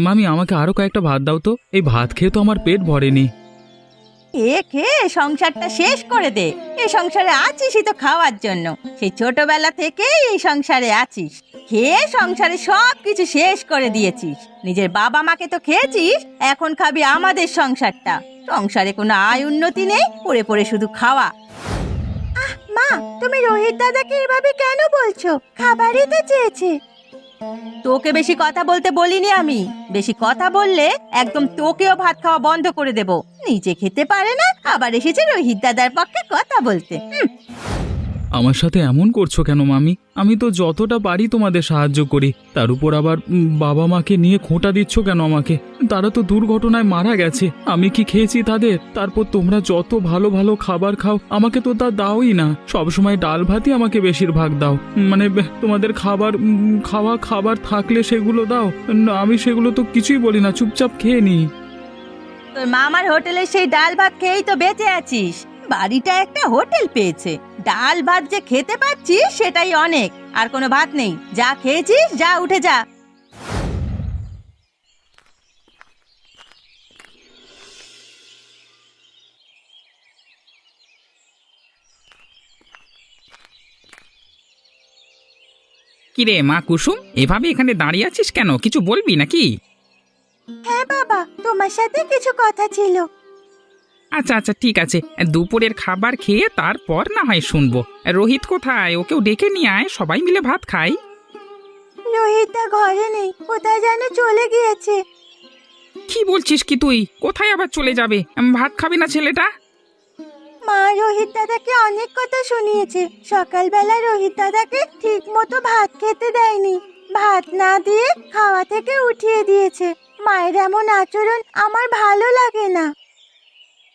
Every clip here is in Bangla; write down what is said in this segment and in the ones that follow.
মামি আমাকে আরো কয়েকটা ভাত দাও তো, এই ভাত খেয়ে তো আমার পেট ভরেনি। খেয়ে সংসারটা শেষ করে দে। এই সংসারে আছিসই তো খাওয়ার জন্য, সেই ছোটবেলা থেকেই এই সংসারে আছিস। খেয়ে সংসারে সব কিছু শেষ করে দিয়েছিস। নিজের বাবা মাকে তো খেয়েছিস, এখন খাবি আমাদের সংসারটা। সংসারে কোনো আয় উন্নতি নেই, পড়ে পড়ে শুধু খাওয়া। মা, তুমি রোহিত দাদাকে এভাবে কেন বলছো? খাবারই তো চেয়েছে। তোকে বেশি কথা বলতে বলিনি আমি। বেশি কথা বললে একদম তোকেও ভাত খাওয়া বন্ধ করে দেব। নিজে খেতে পারে না, আবার এসেছে রোহিত দাদার পক্ষে কথা বলতে। আমার সাথে এমন করছো কেন মামি? আমি তো যতটা পারি তোমাদের সাহায্য করি, তার উপর আবার বাবা মাকে নিয়ে খোঁটা দিচ্ছ কেন আমাকে? তারা তো দুর্ঘটনায় মারা গেছে, আমি কি খেয়েছি তাদের? তারপর তোমরা যত ভালো ভালো খাবার খাও, আমাকে তো তা দাওই না। সবসময় ডাল ভাতই আমাকে বেশিরভাগ দাও। মানে তোমাদের খাবার থাকলে সেগুলো দাও, আমি সেগুলো তো কিছুই বলি না, চুপচাপ খেয়ে নি। তোর মামার হোটেলে সেই ডাল ভাত খেয়েই তো বেঁচে আছিস। বাড়িটা একটা হোটেল পেয়েছে, ডাল ভাত যে খেতে পাচ্ছিস সেটাই অনেক। আর কোনো ভাত নেই, যা খেয়েছিস যা, উঠে যা। কিরে মা কুসুম, এভাবে এখানে দাঁড়িয়ে আছিস কেন? কিছু বলবি নাকি? হ্যাঁ বাবা, তোমার সাথে কিছু কথা ছিল। আচ্ছা আচ্ছা ঠিক আছে, দুপুরের খাবার খেয়ে তারপর না হয় শুনবো। রোহিত কোথায়? ওকেও ডেকে নিয়ে আয়, সবাই মিলে ভাত খাই। রোহিতদা ঘরে নেই, কোথায় যেন চলে গিয়েছে। কি বলছিস কি তুই? কোথায় আবার চলে যাবে? ভাত খাবে না ছেলেটা? মা রোহিত দাদাকে অনেক কথা শুনিয়েছে। সকালবেলা রোহিত দাদাকে ঠিক মতো ভাত খেতে দেয়নি, ভাত না দিয়ে খাওয়া থেকে উঠিয়ে দিয়েছে। মায়ের এমন আচরণ আমার ভালো লাগে না।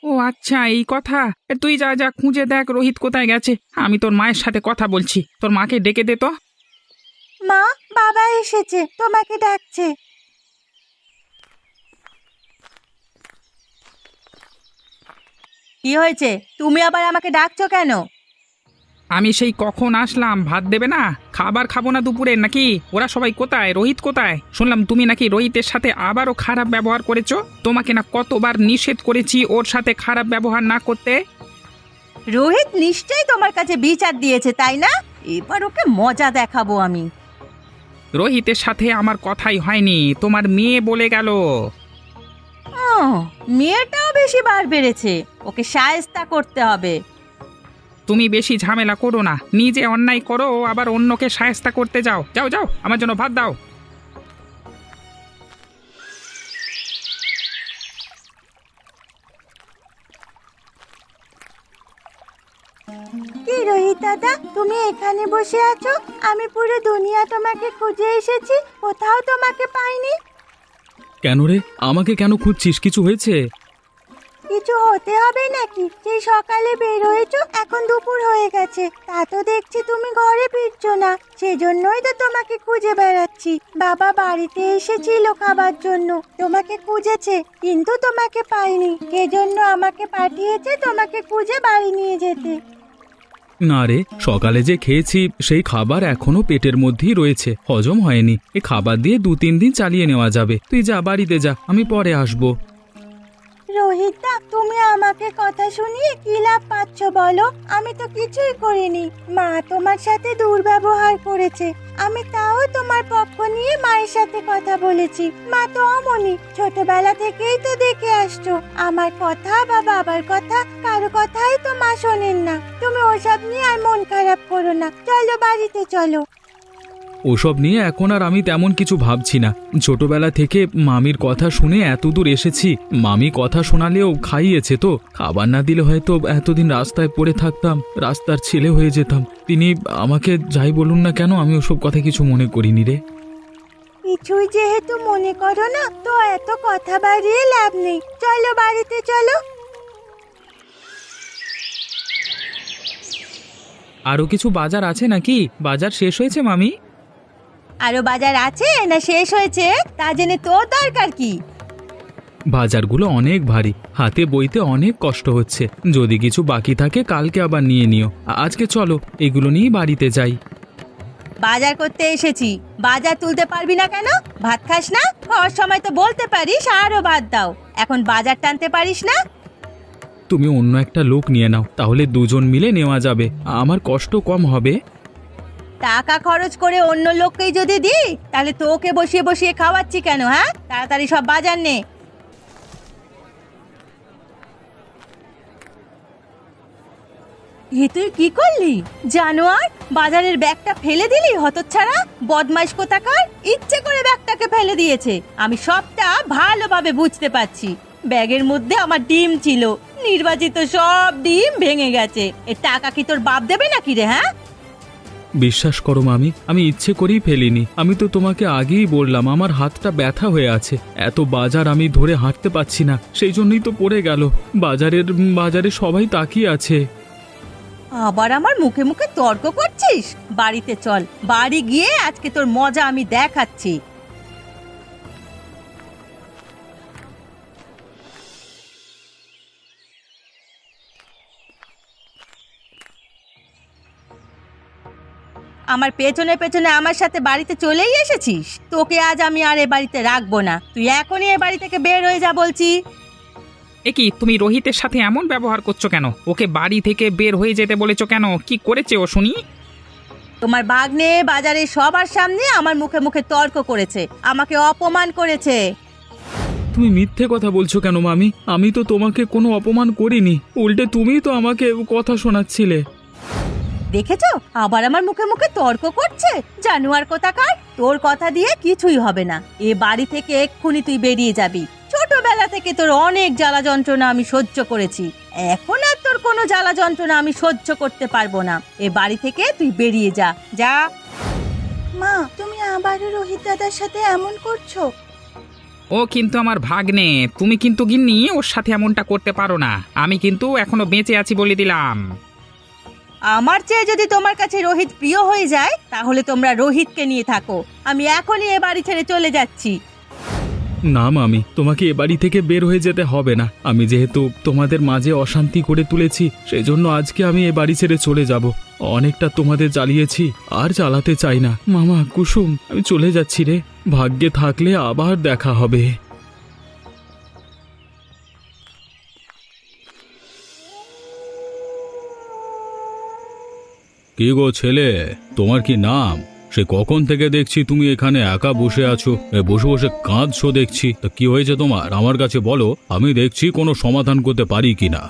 ও আচ্ছা, এই কথা। তুই যা যা খুঁজে দেখ রোহিত কোথায় গেছে। আমি তোর মায়ের সাথে কথা বলছি, তোর মাকে ডেকে দে তো। মা, বাবা এসেছে, তোমাকে ডাকছে। কি হয়েছে? তুমি আবার আমাকে ডাকছো কেন? আমি সেই কখন আসলাম, ভাত দেবে না? খাবার খাবো না দুপুরে নাকি? ওরা সবাই কোথায়? রোহিত কোথায়? শুনলাম তুমি নাকি রোহিতের সাথে আবারও খারাপ ব্যবহার করেছো। তোমাকে না কতবার নিষেধ করেছি ওর সাথে খারাপ ব্যবহার না করতে। রোহিত নিশ্চয়ই তোমার কাছে বিচার দিয়েছে, তাই না? এবার ওকে মজা দেখাবো আমি। রোহিতের সাথে আমার কথাই হয়নি, তোমার মেয়ে বলে গেল। ও, মেয়েটাও বেশি বার বেড়েছে, ওকে শায়েস্তা করতে হবে। তুমি বেশি ঝামেলা করো না, নিজে অন্যায় করো আবার অন্যকে শায়েস্তা করতে যাও। যাও যাও, আমার জন্য ভাত দাও। কি রোহিত দাদা, তুমি এখানে বসে আছো? আমি পুরো দুনিয়া তোমাকে খুঁজে এসেছি, কোথাও তোমাকে পাইনি। কেন রে, আমাকে কেন খুঁজছিস? কিছু হয়েছে? কিছু হতে হবে নাকি? সেই সকালে বের হয়েছো, এখন দুপুর হয়ে গেছে, তা তো দেখছি তুমি ঘরে ফিরছো না। সেজন্যই তো তোমাকে খুঁজে বেড়াচ্ছি। বাবা বাড়িতে এসেছিল খাবার জন্য, তোমাকে খুঁজেছে কিন্তু তোমাকে পাইনি। সেজন্য আমাকে পাঠিয়েছে তোমাকে খুঁজে বাড়ি নিয়ে যেতে। না রে, সকালে যে খেয়েছি সেই খাবার এখনো পেটের মধ্যেই রয়েছে, হজম হয়নি। এই খাবার দিয়ে 2-3 দিন চালিয়ে নেওয়া যাবে। তুই যা, বাড়িতে যা, আমি পরে আসবো। রোহিতদা, তুমি আমাকে কথা শুনিয়ে কি লাভ পাচ্ছ বলো? আমি তো কিছুই করিনি। মা তোমার সাথে দুর্ব্যবহার করেছে, আমি তাও তোমার পক্ষ নিয়ে মায়ের সাথে কথা বলেছি। মা তো অমনি, ছোটবেলা থেকেই তো দেখে আসছো। আমার কথা বা বাবার কথা, কারো কথাই তো মা শোনেন না। তুমি ওসব নিয়ে আর মন খারাপ করো না, চলো বাড়িতে চলো। ওসব নিয়ে এখন আর আমি তেমন কিছু ভাবছি না। ছোটবেলা থেকে মামির কথা শুনে এতদূর এসেছি, মামি কথা শোনালেও খাইয়েছে তো। খাবার না দিলে হয়তো এতদিন রাস্তায় পড়ে থাকতাম, রাস্তার ছেলে হয়ে যেতাম। তিনি আমাকে যাই বলুন না কেন, আমি ওসব কথা কিছু মনে করিনি রে। কিছুই যেহেতু মনে করো না, তো এত কথা বাড়িয়ে লাভ নেই, চলো বাড়িতে চলো। আরও কিছু বাজার আছে নাকি? বাজার শেষ হয়েছে মামি? আরো বাজার আছে না শেষ হয়েছে তা জেনে তোর দরকার কি? বাজারগুলো অনেক ভারী, হাতে বইতে অনেক কষ্ট হচ্ছে। যদি কিছু বাকি থাকে কালকে আবার নিয়ে নিও। আজকে চলো এগুলো নিয়ে বাড়িতে যাই। বাজার করতে এসেছি। বাজার তুলতে পারবি না কেন? ভাত খাস না? খাওয়ার সময় তো বলতে পারিস আরো ভাত দাও। এখন বাজার টানতে পারিস না? তুমি অন্য একটা লোক নিয়ে নাও, তাহলে দুজন মিলে নেওয়া যাবে, আমার কষ্ট কম হবে। টাকা খরচ করে অন্য লোককেই যদি দিই তাহলে তোকে বসিয়ে বসিয়ে খাওয়াচ্ছি কেন? হ্যাঁ, তাড়াতাড়ি সব বাজার নে। এ তুই কি করলি জানোয়ার? বাজারের ব্যাগটা ফেলে দিলি হতচ্ছাড়া, বদমাইশ কোথাকার! ইচ্ছে করে ব্যাগটাকে ফেলে দিয়েছে, আমি সবটা ভালোভাবে বুঝতে পারছি। ব্যাগের মধ্যে আমার ডিম ছিল, নির্বাচিত সব ডিম ভেঙে গেছে। এর টাকা কি তোর বাপ দেবে নাকি রে? হ্যাঁ, বিশ্বাস করো মামি, আমি ইচ্ছে করেই ফেলিনি। আমি তো তোমাকে আগেই বললাম আমার হাতটা ব্যথা হয়ে আছে, এত বাজার আমি ধরে হাঁটতে পারছি না, সেই জন্যই তো পড়ে গেল। বাজারে সবাই তাকিয়ে আছে। আবার আমার মুখে মুখে তর্ক করছিস? বাড়িতে চল, বাড়ি গিয়ে আজকে তোর মজা আমি দেখাচ্ছি। আমার পেছনে পেছনে আমার সাথে বাড়িতে চলেই এসেছিস। তোকে আজ আমি আর এ বাড়িতে রাখবো না, তুই এখনই এ বাড়ি থেকে বের হয়ে যা বলছি। এ কি, তুমি রোহিতের সাথে এমন ব্যবহার করছো কেন? ওকে বাড়ি থেকে বের হয়ে যেতে বলেছো কেন? কি করেছে ও শুনি? তোমার ভাগ্নে বাজারে সবার সামনে আমার মুখে মুখে তর্ক করেছে, আমাকে অপমান করেছে। তুমি মিথ্যে কথা বলছো কেন মামি? আমি তো তোমাকে কোনো অপমান করিনি, উল্টে তুমিই তো আমাকে কথা শোনাচ্ছিলে। দেখেছো, আবার আমার মুখে মুখে তর্ক করছে। জানোয়ার কোথাকার! তোর কথা দিয়ে কিছুই হবে না, এ বাড়ি থেকে এক্ষুনি তুই বেরিয়ে যাবি। ছোটবেলা থেকে তোর অনেক জ্বালা যন্ত্রণা আমি সহ্য করেছি, এখন আর তোর কোনো জ্বালা যন্ত্রণা আমি সহ্য করতে পারবো না। এ বাড়ি থেকে তুই বেরিয়ে যা, যা। মা, তুমি আবারও রোহিত দাদার সাথে এমন করছো? ও কিন্তু আমার ভাগ্নে, তুমি কিন্তু গিন্নি ওর সাথে এমনটা করতে পারো না। আমি কিন্তু এখনো বেঁচে আছি বলে দিলাম। আমার চেয়ে যদি তোমার কাছে রোহিত প্রিয় হয়ে যায় তাহলে তোমরা রোহিতকে নিয়ে থাকো, আমি এখনই এ বাড়ি ছেড়ে চলে যাচ্ছি। না মামি, তোমাকে এ বাড়ি থেকে বের হয়ে যেতে হবে না। আমি যেহেতু তোমাদের মাঝে অশান্তি করে তুলেছি, সেই জন্য আজকে আমি এ বাড়ি ছেড়ে চলে যাব। অনেকটা তোমাদের জ্বালিয়েছি, আর জ্বালাতে চাই না। মামা, কুসুম, আমি চলে যাচ্ছি রে, ভাগ্যে থাকলে আবার দেখা হবে। কি গো ছেলে, তোমার কি নাম? সে কখন থেকে দেখছি তুমি এখানে একা বসে আছো, বসে বসে কাঁদছো দেখছি। তা কি হয়েছে তোমার? আমার কাছে বলো, আমি দেখছি কোনো সমাধান করতে পারি কিনা।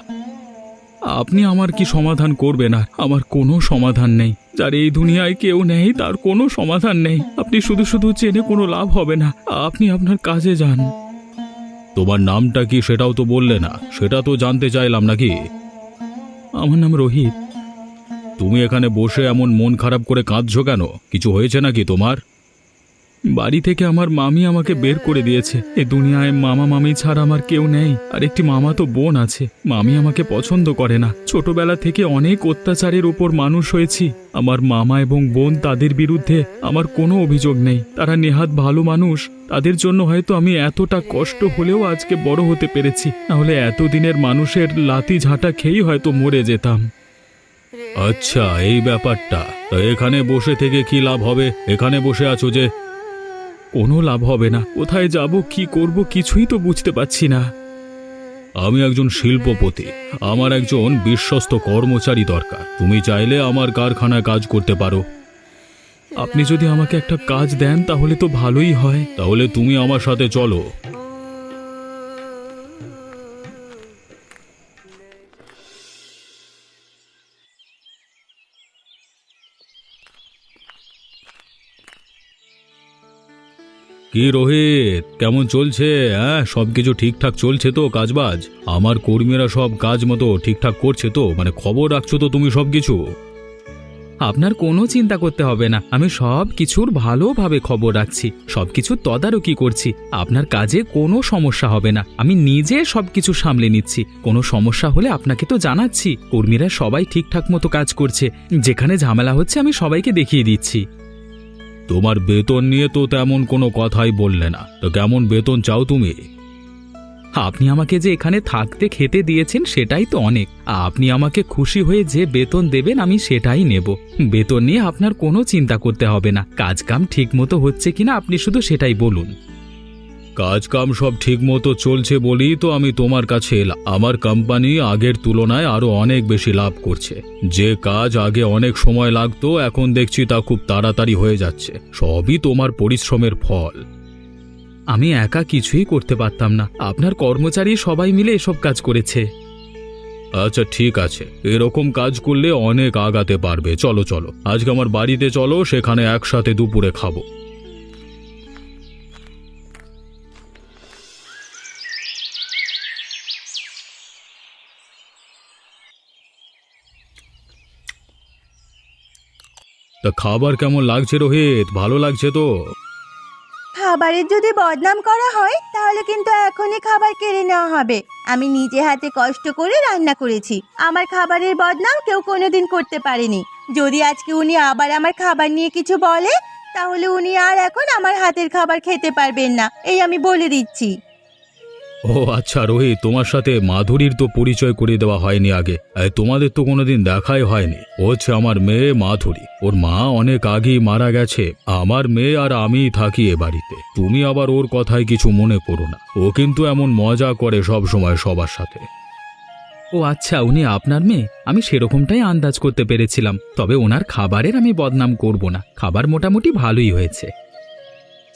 আপনি আমার কি সমাধান করবে না? আমার কোনো সমাধান নেই। যার এই দুনিয়ায় কেউ নেই তার কোনো সমাধান নেই। আপনি শুধু শুধু চেনে কোনো লাভ হবে না, আপনি আপনার কাজে যান। তোমার নামটা কি সেটাও তো বললে না, সেটা তো জানতে চাইলাম নাকি। আমার নাম রোহিত। তুমি এখানে বসে এমন মন খারাপ করে কাঁদছো কেন? কিছু হয়েছে নাকি তোমার? বাড়ি থেকে আমার মামি আমাকে বের করে দিয়েছে। এ দুনিয়ায় মামা মামি ছাড়া আমার কেউ নেই, আর একটি মামা তো বোন আছে। মামি আমাকে পছন্দ করে না। ছোটবেলা থেকে অনেক অত্যাচারের উপর মানুষ হয়েছি। আমার মামা এবং বোন, তাদের বিরুদ্ধে আমার কোনো অভিযোগ নেই। তারা নেহাত ভালো মানুষ। তাদের জন্য হয়তো আমি এতটা কষ্ট হলেও আজকে বড় হতে পেরেছি, নাহলে এতদিনের মানুষের লাথি ঝাঁটা খেয়েই হয়তো মরে যেতাম। আচ্ছা, এই ব্যাপারটা। তা এখানে বসে থেকে কি লাভ হবে? এখানে বসে আছো যে। কোনো লাভ হবে না। কোথায় যাব, কি করব, কিছুই তো বুঝতে পারছি না। আমি একজন শিল্পপতি, আমার একজন বিশ্বস্ত কর্মচারী দরকার। তুমি চাইলে আমার কারখানায় কাজ করতে পারো। আপনি যদি আমাকে একটা কাজ দেন তাহলে তো ভালোই হয়। তাহলে তুমি আমার সাথে চলো। কি রোহিত, কেমন চলছে? হ্যাঁ, সবকিছু ঠিকঠাক চলছে তো? কাজবাজ আমার কর্মীরা সব কাজ মতো ঠিকঠাক করছে তো? মানে খবর রাখছো তো তুমি সবকিছু? আপনার কোনো চিন্তা করতে হবে না, আমি সব কিছুর ভালোভাবে খবর রাখছি, সবকিছু তদারকি করছি। আপনার কাজে কোনো সমস্যা হবে না, আমি নিজে সবকিছু সামলে নিচ্ছি। কোনো সমস্যা হলে আপনাকে তো জানাচ্ছি। কর্মীরা সবাই ঠিকঠাক মতো কাজ করছে, যেখানে ঝামেলা হচ্ছে আমি সবাইকে দেখিয়ে দিচ্ছি। তোমার বেতন নিয়ে তো তেমন কোনো কথাই বললে না, তো কেমন বেতন চাও তুমি? আপনি আমাকে যে এখানে থাকতে খেতে দিয়েছেন সেটাই তো অনেক। আপনি আমাকে খুশি হয়ে যে বেতন দেবেন আমি সেটাই নেব। বেতন নিয়ে আপনার কোনো চিন্তা করতে হবে না। কাজ কাম ঠিক মতো হচ্ছে কিনা আপনি শুধু সেটাই বলুন। কাজ কাম সব ঠিক মতো চলছে বলেই তো আমি তোমার কাছে এলাম। আমার কোম্পানি আগের তুলনায় আরো অনেক বেশি লাভ করছে। যে কাজ আগে অনেক সময় লাগতো এখন দেখছি তা খুব তাড়াতাড়ি হয়ে যাচ্ছে। সবই তোমার পরিশ্রমের ফল। আমি একা কিছুই করতে পারতাম না, আপনার কর্মচারী সবাই মিলে এসব কাজ করেছে। আচ্ছা ঠিক আছে, এরকম কাজ করলে অনেক আগাতে পারবে। চলো চলো, আজকে আমার বাড়িতে চলো, সেখানে একসাথে দুপুরে খাবো। তা খাবার কেমন লাগছে রোহিত? ভালো লাগছে তো? খাবারের যদি বদনাম করা হয় তাহলে কিন্তু এখনই খাবার কেড়ে নেওয়া হবে। আমি নিজে হাতে কষ্ট করে রান্না করেছি, আমার খাবারের বদনাম কেউ কোনোদিন করতে পারেনি। যদি আজকে উনি আবার আমার খাবার নিয়ে কিছু বলে তাহলে উনি আর এখন আমার হাতের খাবার খেতে পারবেন না, এই আমি বলে দিচ্ছি। ও আচ্ছা রোহিত, তোমার সাথে মাধুরীর তো পরিচয় করে দেওয়া হয়নি আগে। তোমাদের তো কোনোদিন দেখাই হয়নি। ও হচ্ছে আমার মেয়ে মাধুরী। ওর মা অনেক আগেই মারা গেছে। আমার মেয়ে আর আমিই থাকি এ বাড়িতে। তুমি আবার ওর কথায় কিছু মনে করো না। ও কিন্তু এমন মজা করে সব সময় সবার সাথে। ও আচ্ছা, উনি আপনার মেয়ে? আমি সেরকমটাই আন্দাজ করতে পেরেছিলাম। তবে ওনার খাবারের আমি বদনাম করব না, খাবার মোটামুটি ভালোই হয়েছে।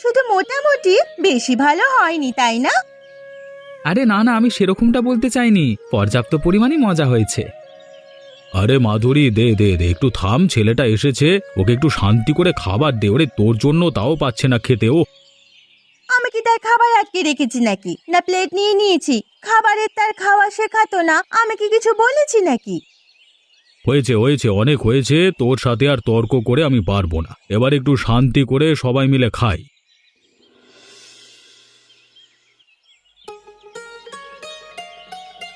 শুধু মোটামুটি, বেশি ভালো হয়নি তাই না? আরে না না, আমি সেরকমটা বলতে চাইনি, পর্যাপ্ত পরিমাণে মজা হয়েছে। আরে মাধুরী, দে দে দে, একটু থাম, ছেলেটা এসেছে, ওকে একটু শান্তি করে খাবার দে। ওরে তোর জন্য তাও পাচ্ছে না খেতে ও। আমি কি তার খাবার আটকে রেখেছি নাকি? না প্লেট নিয়ে নিয়েছি? খাবারের তার খাওয়া শেখাতো না, আমি কি কিছু বলেছি নাকি? হয়েছে হয়েছে, অনেক হয়েছে। তোর সাথে আর তর্ক করে আমি পারবো না। এবার একটু শান্তি করে সবাই মিলে খাই।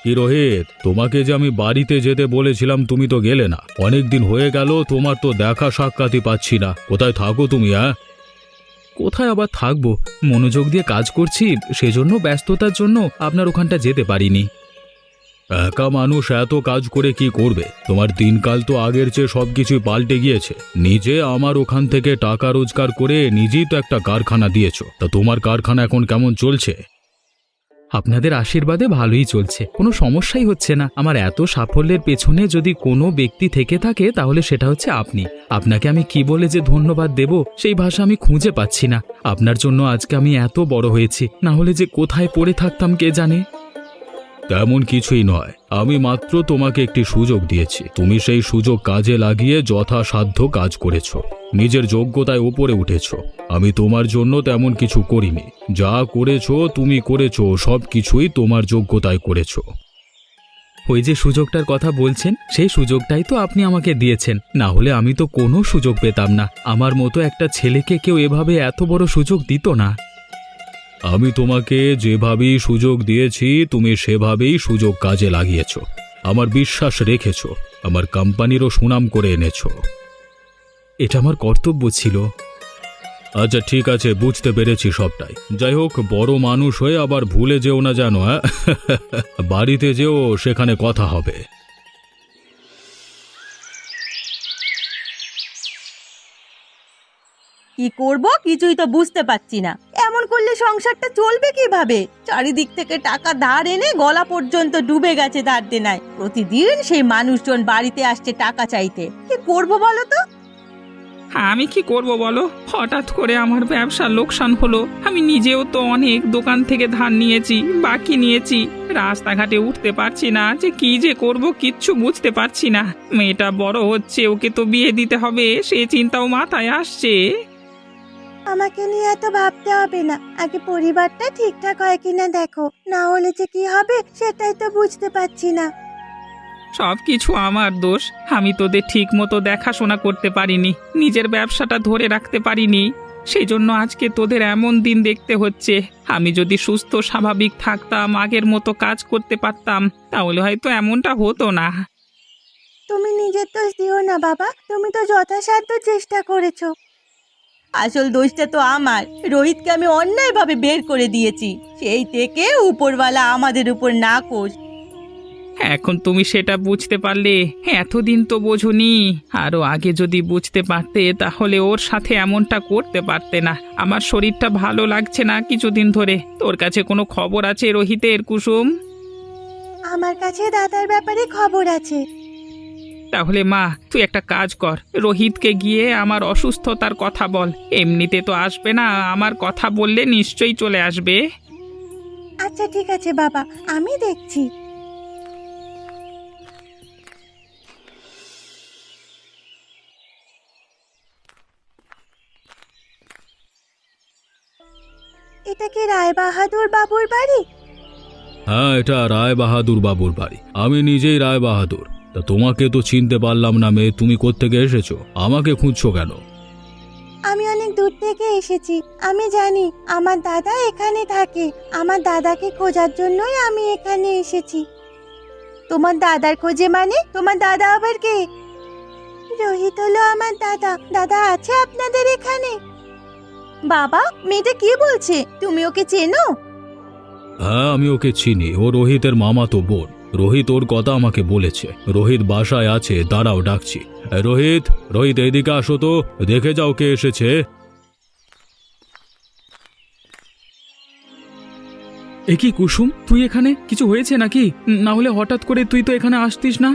কি রোহিত, তোমাকে যে আমি বাড়িতে যেতে বলেছিলাম তুমি তো গেলে না। অনেক দিন হয়ে গেল, তোমার তো দেখা সাক্ষাৎই পাচ্ছি না। কোথায় থাকো তুমি? কোথায় আবার থাকবো, মনোযোগ দিয়ে কাজ করছি, সেজন্য ব্যস্ততার জন্য আপনার ওখানটা যেতে পারিনি। একা মানুষ এত কাজ করে কি করবে? তোমার দিনকাল তো আগের চেয়ে সবকিছুই পাল্টে গিয়েছে। নিজে আমার ওখান থেকে টাকা রোজগার করে নিজেই তো একটা কারখানা দিয়েছো। তা তোমার কারখানা এখন কেমন চলছে? আপনাদের আশীর্বাদে ভালোই চলছে, কোনো সমস্যাই হচ্ছে না। আমার এত সাফল্যের পেছনে যদি কোনো ব্যক্তি থেকে থাকে তাহলে সেটা হচ্ছে আপনি। আপনাকে আমি কি বলে যে ধন্যবাদ দেব সেই ভাষা আমি খুঁজে পাচ্ছি না। আপনার জন্য আজকে আমি এত বড় হয়েছি, না হলে যে কোথায় পড়ে থাকতাম কে জানে। তেমন কিছুই নয়, আমি মাত্র তোমাকে একটি সুযোগ দিয়েছি। তুমি সেই সুযোগ কাজে লাগিয়ে যথাসাধ্য কাজ করেছো, নিজের যোগ্যতায় উপরে উঠেছো। আমি তোমার জন্য তেমন কিছু করিনি। যা করেছো তুমি করেছো, সব কিছুই তোমার যোগ্যতায় করেছো। ওই যে সুযোগটার কথা বলছেন, সেই সুযোগটাই তো আপনি আমাকে দিয়েছেন, না হলে আমি তো কোনো সুযোগ পেতাম না। আমার মতো একটা ছেলেকে কেউ এভাবে এত বড় সুযোগ দিত না। আমি তোমাকে যেভাবেই সুযোগ দিয়েছি তুমি সেভাবেই সুযোগ কাজে লাগিয়েছো, আমার বিশ্বাস রেখেছো, আমার কোম্পানিরও সুনাম করে এনেছো। এটা আমার কর্তব্য ছিল। আচ্ছা ঠিক আছে, বুঝতে পেরেছি সবটাই। যাই হোক, বড় মানুষ হয়ে আবার ভুলে যেও না জানো। হ্যাঁ, বাড়িতে যেও, সেখানে কথা হবে। কি করব কিছুই তো বুঝতে পারছি না। এমন করলে সংসারটা চলবে কিভাবে? চারিদিক থেকে টাকা ধার এনে গলা পর্যন্ত ডুবে গেছে ধার দেনায়। প্রতিদিন সেই মানুষজন বাড়িতে আসছে টাকা চাইতে। কি করব বলো তো? আমি কি করব বলো? হঠাৎ করে আমার ব্যবসার লোকসান হলো। আমি নিজেও তো অনেক দোকান থেকে ধার নিয়েছি, বাকি নিয়েছি। রাস্তাঘাটে উঠতে পারছি না, যে কি যে করব কিচ্ছু বুঝতে পারছি না। মেয়েটা বড় হচ্ছে, ওকে তো বিয়ে দিতে হবে, সে চিন্তাও মাথায় আসছে। আমাকে নিয়ে এত ভাবতে হবে না, আগে পরিবারটা ঠিকঠাক হয় কিনা দেখো, না হলে যে কি হবে সেটাই তো বুঝতে পারছি না। সব কিছু আমার দোষ। আমি তোদের ঠিক মতো দেখাশোনা করতে পারিনি, নিজের ব্যবসাটা ধরে রাখতে পারিনি। সেই জন্য আজকে তোদের এমন দিন দেখতে হচ্ছে। আমি যদি সুস্থ স্বাভাবিক থাকতাম, আগের মতো কাজ করতে পারতাম, তাহলে হয়তো এমনটা হতো না। তুমি নিজের দোষ দিও না বাবা, তুমি তো যথাসাধ্য চেষ্টা করেছো। আসল দোষটা তো আমার। রোহিতকে আমি অন্যায়ভাবে বের করে দিয়েছি, সেই থেকে উপরওয়ালা আমাদের উপর নাখোশ। এখন তুমি সেটা বুঝতে পারলে, এতদিন তো বোঝোনি। আরো আগে যদি বুঝতে পারতে তাহলে ওর সাথে এমনটা করতে পারতে না। আমার শরীরটা ভালো লাগছে না কিছুদিন ধরে। তোর কাছে কোনো খবর আছে রোহিতের, কুসুম? আমার কাছে দাদার ব্যাপারে খবর আছে। তাহলে মা, তুই একটা কাজ কর, রোহিতকে গিয়ে আমার অসুস্থতার কথা বল। এমনিতে তো আসবে না, আমার কথা বললে নিশ্চয়ই চলে আসবে। আচ্ছা ঠিক আছে বাবা, আমি দেখছি। এটা কি রায় বাহাদুর বাবুর বাড়ি? হ্যাঁ, এটা রায় বাহাদুর বাবুর বাড়ি। আমি নিজেই রায় বাহাদুর। তা তোমাকে তো চিনতে পারলাম না মেয়ে, তুমি কোত্থেকে এসেছো? আমাকে খুঁজছো কেন? আমি অনেক দূর থেকে এসেছি। আমি জানি আমার দাদা এখানে থাকে। আমার দাদাকে খোঁজার জন্যই আমি এখানে এসেছি। তোমার দাদার খোঁজে মানে? তোমার দাদা আবার কে? রোহিত হলো আমার দাদা। দাদা আছে আপনাদের এখানে? বাবা, মেয়েটা কি বলছে? তুমি ওকে চেনো? হ্যাঁ, আমি ওকে চিনি। ও রোহিতের মামাতো বোন। রোহিত ওর কথা আমাকে বলেছে। রোহিত বাসায় আছে, দাঁড়াও ডাকছি। রোহিত, রোহিত এদিকে আসো তো, দেখে যাও কে এসেছে। এ কি কুসুম, তুই এখানে? কিছু হয়েছে নাকি? না হলে হঠাৎ করে তুই তো এখানে আসতিস না।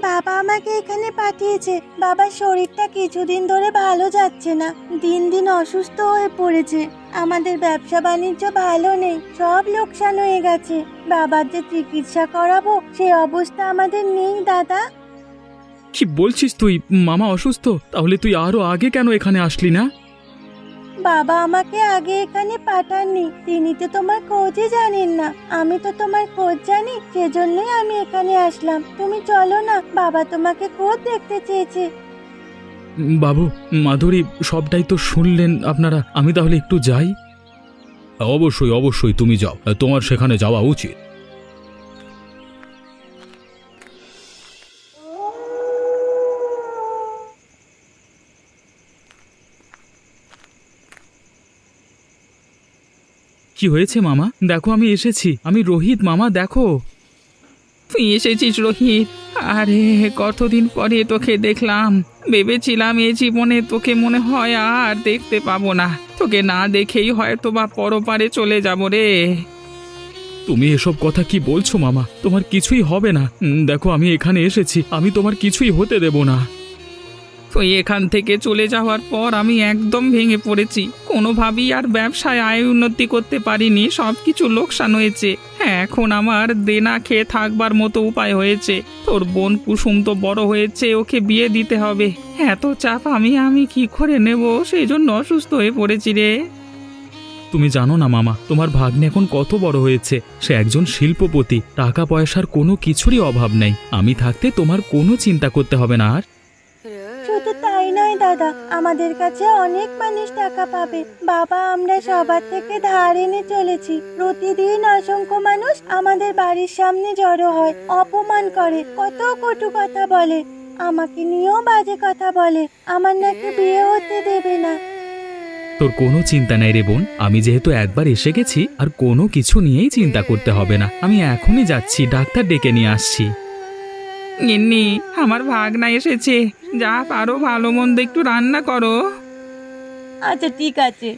বাবা আমাকে এখানে পাঠিয়েছে। বাবার শরীরটা কিছুদিন ধরে ভালো যাচ্ছে না, দিন দিন অসুস্থ হয়ে পড়েছে। আমাদের ব্যবসা বাণিজ্য ভালো নেই, সব লোকসান হয়ে গেছে। বাবার যে চিকিৎসা করাবো সে অবস্থা আমাদের নেই দাদা। কি বলছিস তুই? মামা অসুস্থ? তাহলে তুই আরো আগে কেন এখানে আসলি না? বাবা আমাকে আগে এখানে পাঠাননি, তিনি তো তোমার খোঁজই জানেন না। আমি তো তোমার খোঁজ জানি, সেজন্যই আমি এখানে আসলাম। তুমি চলো না, বাবা তোমাকে খোঁজ দেখতে চেয়েছে। বাবু, মাধুরী সবটাই তো শুনলেন আপনারা। আমি তাহলে একটু যাই? অবশ্যই অবশ্যই, তুমি যাও, তোমার সেখানে যাওয়া উচিত। কি হয়েছে মামা? দেখো আমি এসেছি, আমি রোহিত। মামা দেখো। তুই এসেছিস রোহিত? আরে কতদিন পরে তোকে দেখলাম। ভেবেছিলাম এ জীবনে তোকে মনে হয় আর দেখতে পাবো না। তোকে না দেখেই হয়তো বা পরপারে চলে যাবো রে। তুমি এসব কথা কি বলছো মামা? তোমার কিছুই হবে না। দেখো আমি এখানে এসেছি, আমি তোমার কিছুই হতে দেব না। তুই এখান থেকে চলে যাওয়ার পর আমি একদম ভেঙে পড়েছি। কোনোভাবেই আর ব্যবসায় আয় উন্নতি করতে পারিনি, সব কিছু লোকসান হয়েছে। হ্যাঁ, এখন আমার দেনা খেয়ে থাকবার মতো উপায় হয়েছে। তোর বোন কুসুম তো বড় হয়েছে, ওকে বিয়ে দিতে হবে। এত চাপ আমি কি করে নেব? সেই জন্য অসুস্থ হয়ে পড়েছি রে। তুমি জানো না মামা, তোমার ভাগ্নে এখন কত বড় হয়েছে। সে একজন শিল্পপতি, টাকা পয়সার কোনো কিছুরই অভাব নেই। আমি থাকতে তোমার কোনো চিন্তা করতে হবে না আর। শুধু তাই নয় দাদা, আমাদের কাছে অনেক মানুষ টাকা পাবে। বাবা আমরা সবার থেকে ধার এনে চলেছি। প্রতিদিন অসংখ্য মানুষ আমাদের বাড়ির সামনে জড়ো হয়, অপমান করে, কত কটু কথা বলে। আমাকে নিয়েও বাজে কথা বলে। আমার নাকি বিয়ে হতে দেবে না। তোর কোনো চিন্তা নাই রে বোন। আমি যেহেতু একবার এসে গেছি, আর কোনো কিছু নিয়েই চিন্তা করতে হবে না। আমি এখনই যাচ্ছি, ডাক্তার ডেকে নিয়ে আসছি। গিন্নি, আমার ভাগনা এসেছে। যা পারো ভালো মন্দ একটু রান্না করো। আচ্ছা ঠিক আছে।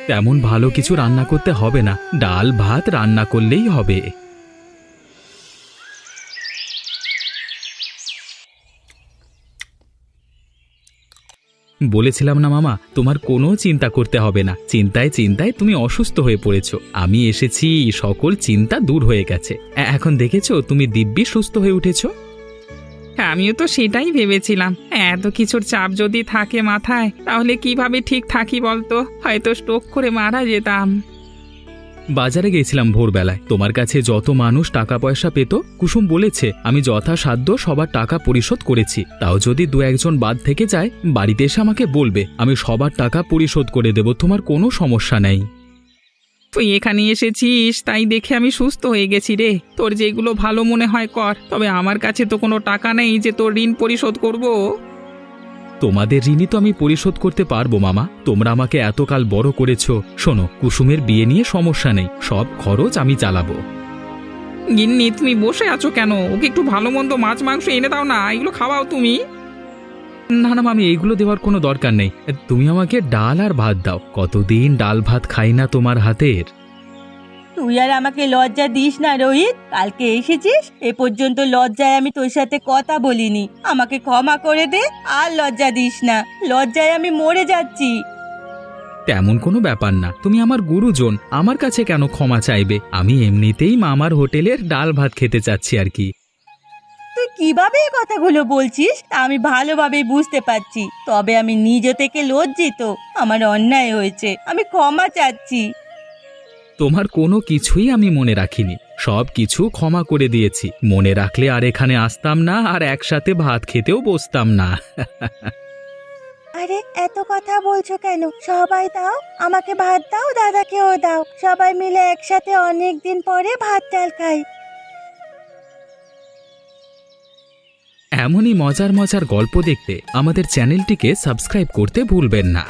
তেমন ভালো কিছু রান্না করতে হবে না, ডাল ভাত রান্না করলেই হবে। বলেছিলাম না মামা, তোমার কোনো চিন্তা করতে হবে না। চিন্তায় চিন্তায় তুমি অসুস্থ হয়ে পড়েছো। আমি এসেছি, সকল চিন্তা দূর হয়ে গেছে। এখন দেখেছো তুমি দিব্যি সুস্থ হয়ে উঠেছো। আমিও তো সেটাই ভেবেছিলাম। এত কিছুর চাপ যদি থাকে মাথায়, তাহলে কিভাবে ঠিক থাকি বলতো? হয়তো স্ট্রোক করে মারা যেতাম। বাজারে গেছিলাম ভোরবেলায়। তোমার কাছে যত মানুষ টাকা পয়সা পেত, কুসুম বলেছে আমি যথাসাধ্য সবার টাকা পরিশোধ করেছি। তাও যদি দু একজন বাদ থেকে যায়, বাড়িতে এসে আমাকে বলবে, আমি সবার টাকা পরিশোধ করে দেব। তোমার কোনো সমস্যা নেই। তুই এখানে এসেছিস তাই দেখে আমি সুস্থ হয়ে গেছি রে। তোর যেগুলো ভালো মনে হয় কর, তবে আমার কাছে তো কোনো টাকা নেই যে তোর ঋণ পরিশোধ করব। তোমাদের ঋণই তো আমি পরিশোধ করতে পারবো মামা। তোমরা আমাকে এতকাল বড় করেছো। শোনো, কুসুমের বিয়ে নিয়ে সমস্যা নেই, সব খরচ আমি চালাবো। গিন্নি তুমি বসে আছো কেন? ওকে একটু ভালো মন্দ মাছ মাংস এনে দাও না, এগুলো খাওয়াও তুমি। না না মামি, এইগুলো দেওয়ার কোনো দরকার নেই। তুমি আমাকে ডাল আর ভাত দাও, কতদিন ডাল ভাত খাই না তোমার হাতের। তুই আর আমাকে লজ্জা দিস না রোহিত। কালকে এসেছিস, এ পর্যন্ত লজ্জায় আমি তোর সাথে কথা বলিনি। আমাকে ক্ষমা করে দে, আর লজ্জা দিস না। লজ্জায় আমি মরে যাচ্ছি। তেমন কোনো ব্যাপার না, তুমি আমার গুরুজন, আমার কাছে কেন ক্ষমা চাইবে? আমি এমনিতেই মামার হোটেলের ডাল ভাত খেতে চাচ্ছি আর কি। তুই কিভাবে এই কথাগুলো বলছিস তা আমি ভালোভাবেই বুঝতে পারছি। তবে আমি নিজে থেকে লজ্জিত। আমার অন্যায় হয়েছে, আমি ক্ষমা চাচ্ছি। তোমার কোনো কিছুই আমি মনে রাখিনি, সব কিছু ক্ষমা করে দিয়েছি। মনে রাখলে আর এখানে আসতাম না, আর একসাথে ভাত খেতেও বসতাম না। আরে এত কথা বলছো কেন? সবাই দাও, আমাকে ভাত দাও, দাদাকেও দাও। সবাই মিলে একসাথে অনেক দিন পরে ভাত ডাল খাই। এমনই মজার মজার গল্প দেখতে আমাদের চ্যানেলটিকে সাবস্ক্রাইব করতে ভুলবেন না।